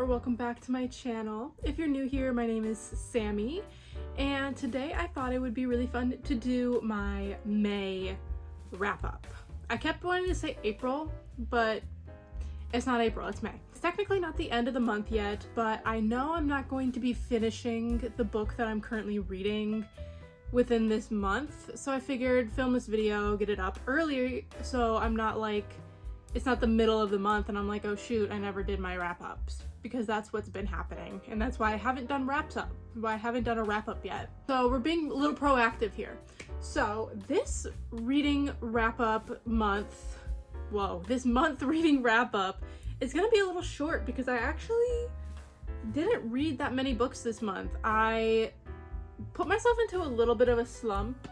or welcome back to my channel. If you're new here, my name is Sammy, and today I thought it would be really fun to do my May wrap-up. I kept wanting to say April, but it's not April, it's May. It's technically not the end of the month yet, but I know I'm not going to be finishing the book that I'm currently reading within this month, so I figured film this video, get it up earlier, so I'm not like, it's not the middle of the month and I'm like, oh shoot, I never did my wrap-ups, because that's what's been happening, and that's why I haven't done why I haven't done a wrap-up yet. So we're being a little proactive here. So this reading wrap-up month, this month reading wrap-up is gonna be a little short because I actually didn't read that many books this month. I put myself into a little bit of a slump.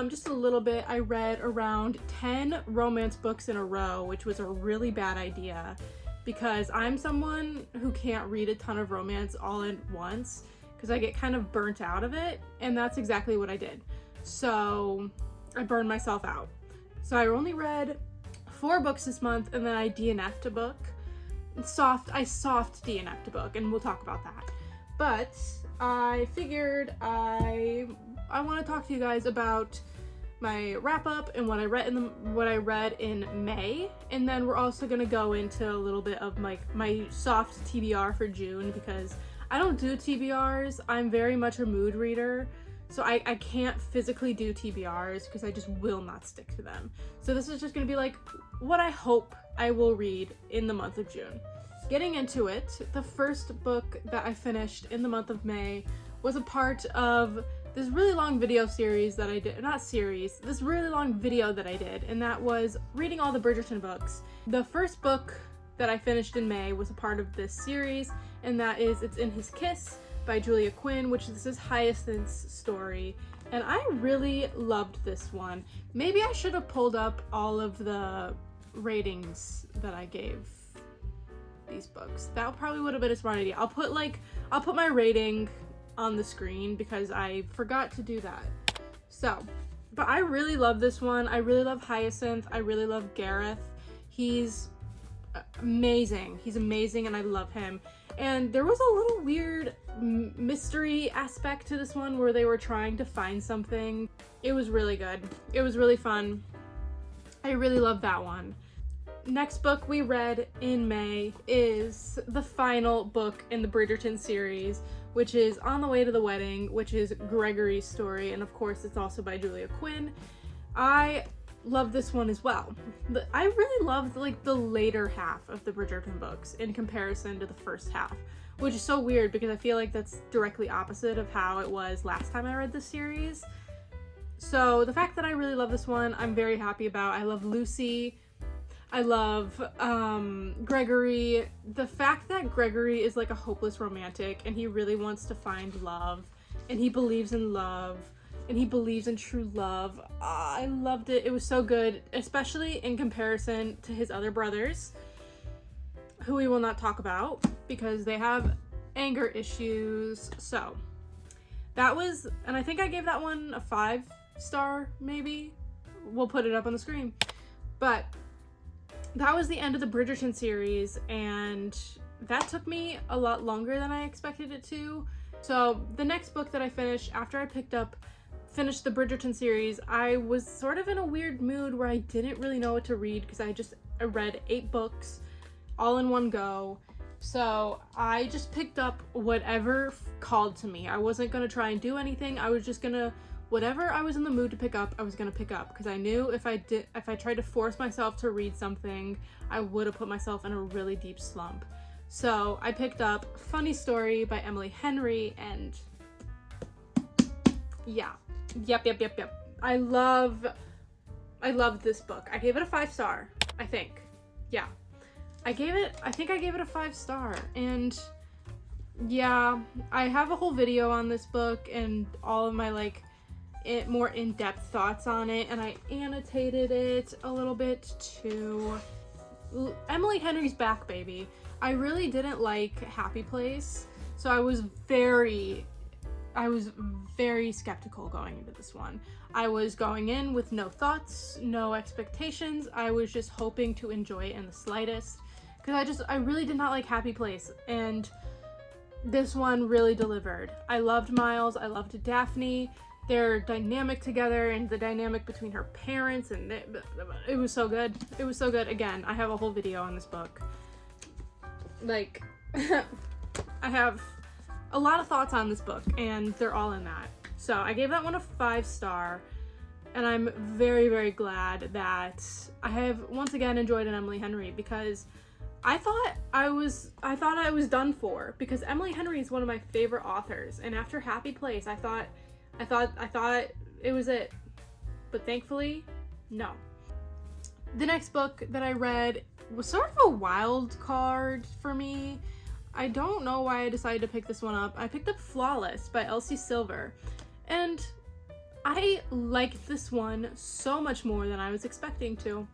Just a little bit. I read around 10 romance books in a row, which was a really bad idea because I'm someone who can't read a ton of romance all at once because I get kind of burnt out of it, and that's exactly what I did. So I burned myself out. So I only read 4 books this month, and then I DNF'd a book. I soft DNF'd a book, and we'll talk about that. But I figured I want to talk to you guys about my wrap up and what I read in May, and then we're also gonna go into a little bit of my soft TBR for June because I don't do TBRs. I'm very much a mood reader, so I can't physically do TBRs because I just will not stick to them. So this is just gonna be like what I hope I will read in the month of June. Getting into it, the first book that I finished in the month of May was a part of this really long video series that I did, this really long video that I did, and that was reading all the Bridgerton books. The first book that I finished in May was a part of this series, and that is It's in His Kiss by Julia Quinn, which this is Hyacinth's story, and I really loved this one. Maybe I should have pulled up all of the ratings that I gave these books. That probably would have been a smart idea. I'll put my rating on the screen because I forgot to do that. So, but I really love this one. I really love Hyacinth. I really love Gareth. He's amazing. He's amazing and I love him. And there was a little weird mystery aspect to this one where they were trying to find something. It was really good. It was really fun. I really love that one. Next book we read in May is the final book in the Bridgerton series, which is On the Way to the Wedding, which is Gregory's story, and of course it's also by Julia Quinn. I love this one as well. I really loved the later half of the Bridgerton books in comparison to the first half, which is so weird because I feel like that's directly opposite of how it was last time I read this series. So the fact that I really love this one, I'm very happy about. I love Lucy. I love Gregory. The fact that Gregory is like a hopeless romantic and he really wants to find love and he believes in love and he believes in true love. I loved it. It was so good, especially in comparison to his other brothers, who we will not talk about because they have anger issues. So that was, and I think I gave that one a 5-star maybe. We'll put it up on the screen. But that was the end of the Bridgerton series, and that took me a lot longer than I expected it to. So the next book that I finished after I finished the Bridgerton series, I was sort of in a weird mood where I didn't really know what to read because I read 8 books all in one go. So I just picked up whatever called to me. I wasn't gonna try and do anything. I was just gonna, whatever I was in the mood to pick up, I was gonna pick up because I knew if I tried to force myself to read something, I would have put myself in a really deep slump. So I picked up Funny Story by Emily Henry, and yeah, yep. I loved this book. I gave it a 5-star, I think. Yeah, I think I gave it a 5-star, and yeah, I have a whole video on this book and all of my more in-depth thoughts on it, and I annotated it a little bit too. Emily Henry's back, baby. I really didn't like Happy Place, so I was very skeptical going into this one. I was going in with no thoughts, no expectations. I was just hoping to enjoy it in the slightest, because I really did not like Happy Place, and this one really delivered. I loved Miles, I loved Daphne, their dynamic together, and the dynamic between her parents, and it was so good. It was so good. Again, I have a whole video on this book. Like, I have a lot of thoughts on this book, and they're all in that. So I gave that one a 5-star, and I'm very, very glad that I have once again enjoyed an Emily Henry, because I thought I was done for, because Emily Henry is one of my favorite authors, and after Happy Place, I thought it was it. But thankfully, no. The next book that I read was sort of a wild card for me. I don't know why I decided to pick this one up. I picked up Flawless by Elsie Silver, and I liked this one so much more than I was expecting to.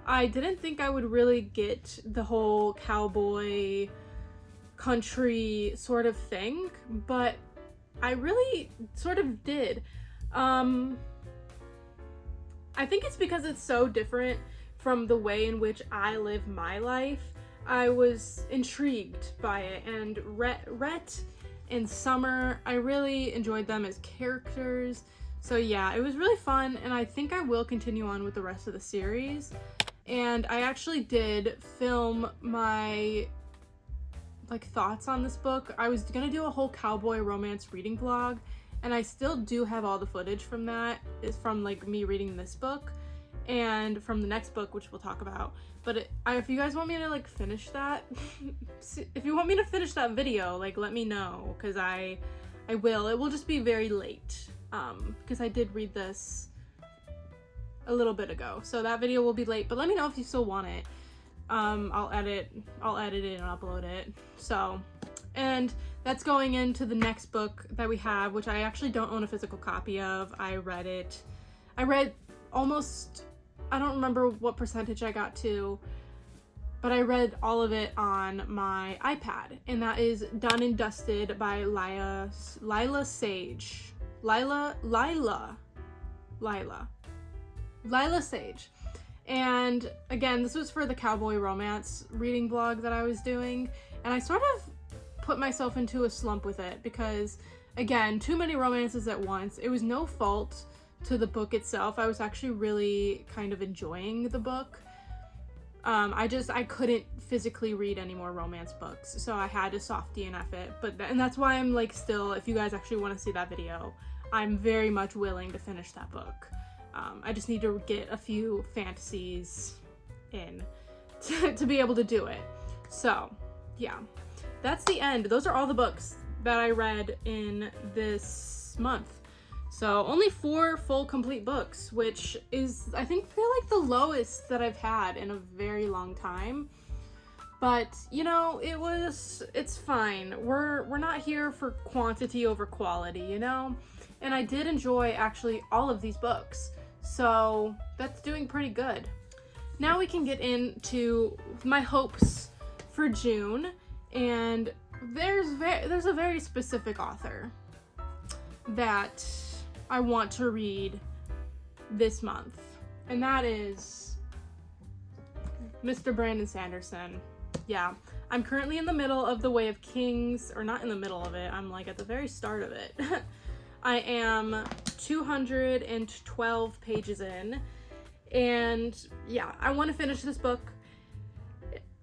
I didn't think I would really get the whole cowboy country sort of thing, but I really sort of did. I think it's because it's so different from the way in which I live my life. I was intrigued by it, and Rhett and Summer, I really enjoyed them as characters. So yeah, it was really fun, and I think I will continue on with the rest of the series. And I actually did film my thoughts on this book. I was gonna do a whole cowboy romance reading vlog, and I still do have all the footage from that. Is from me reading this book and from the next book, which we'll talk about. But if you guys want me to finish that, if you want me to finish that video, let me know, because I will. It will just be very late, because I did read this a little bit ago, so that video will be late. But let me know if you still want it. I'll edit it and upload it. So, and that's going into the next book that we have, which I actually don't own a physical copy of. I read almost, I don't remember what percentage I got to, but I read all of it on my iPad, and that is Done and Dusted by Lila Sage. And again, this was for the cowboy romance reading blog that I was doing, and I sort of put myself into a slump with it because, again, too many romances at once. It was no fault to the book itself. I was actually really kind of enjoying the book. I couldn't physically read any more romance books, so I had to soft DNF it. And that's why I'm still, if you guys actually want to see that video, I'm very much willing to finish that book. I just need to get a few fantasies in to be able to do it. So, yeah. That's the end. Those are all the books that I read in this month. So, only 4 full complete books, which is, I think, feel like the lowest that I've had in a very long time. But, it's fine. We're not here for quantity over quality, And I did enjoy, actually, all of these books. So that's doing pretty good. Now we can get into my hopes for June, and there's a very specific author that I want to read this month, and that is Mr. Brandon Sanderson. Yeah, I'm currently in the middle of The Way of Kings, or not in the middle of it, I'm at the very start of it. I am 212 pages in, and yeah, I want to finish this book,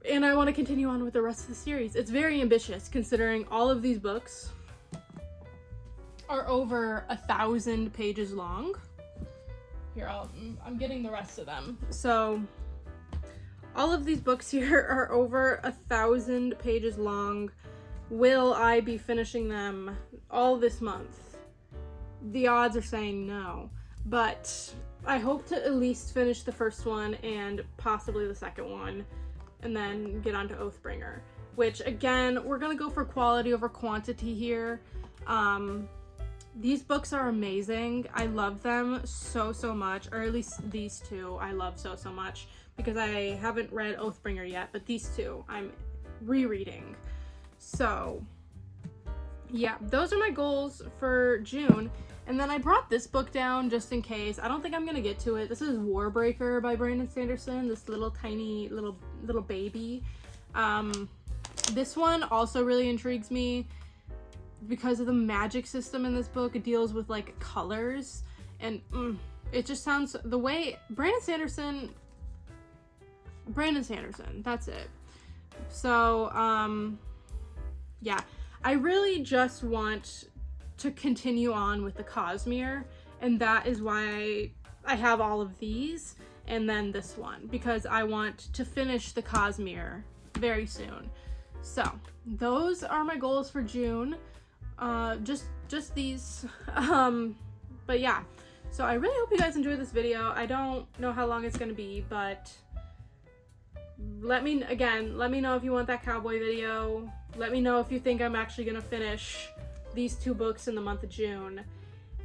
and I want to continue on with the rest of the series. It's very ambitious, considering all of these books are over 1,000 pages long. Here, I'm getting the rest of them. So, all of these books here are over 1,000 pages long. Will I be finishing them all this month? The odds are saying no, but I hope to at least finish the first one and possibly the second one, and then get on to Oathbringer, which, again, we're gonna go for quality over quantity here. These books are amazing. I love them so much, or at least these two I love so much, because I haven't read Oathbringer yet, but these two I'm rereading. So yeah, those are my goals for June. And then I brought this book down just in case. I don't think I'm gonna get to it. This is Warbreaker by Brandon Sanderson, this little tiny little baby. This one also really intrigues me because of the magic system in this book. It deals with like colors, and it just sounds, the way Brandon Sanderson, that's it. So yeah, I really just want to continue on with the Cosmere, and that is why I have all of these and then this one, because I want to finish the Cosmere very soon. So those are my goals for June. Just these. But yeah, so I really hope you guys enjoyed this video. I don't know how long it's gonna be, but let me know if you want that cowboy video. Let me know if you think I'm actually gonna finish these 2 books in the month of June.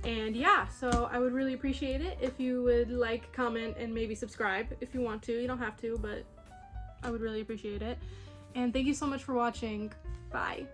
And yeah, so I would really appreciate it if you would like, comment, and maybe subscribe if you want to. You don't have to, but I would really appreciate it. And thank you so much for watching. Bye.